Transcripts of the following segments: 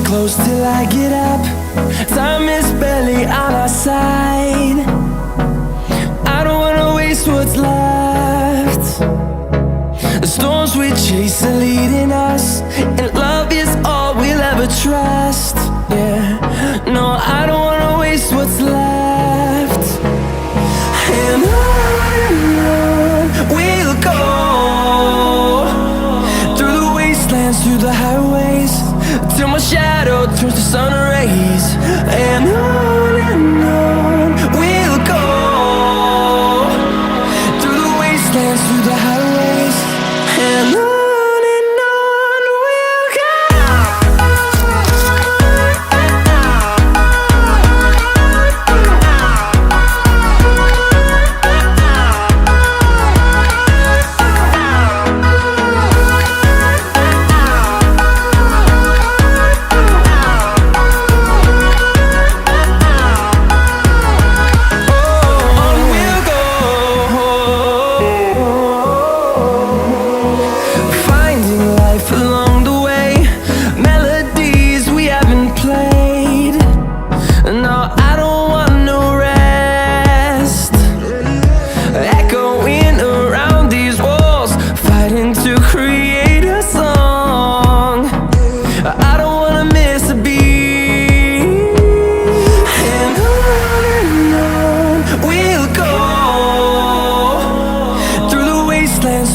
close till I get up. Time is barely on our side. I don't wanna waste what's left. The storms we chase are leading us, and love is all we'll ever trust. Yeah, no, I don't wanna waste what's left. And on we'll go, through the wastelands, through the highways, till my shadow turns to sun rays. And on we'll go, through the wastelands, through the highways, and on we'll go.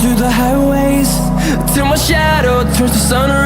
Through the highways, till my shadow turns to sun.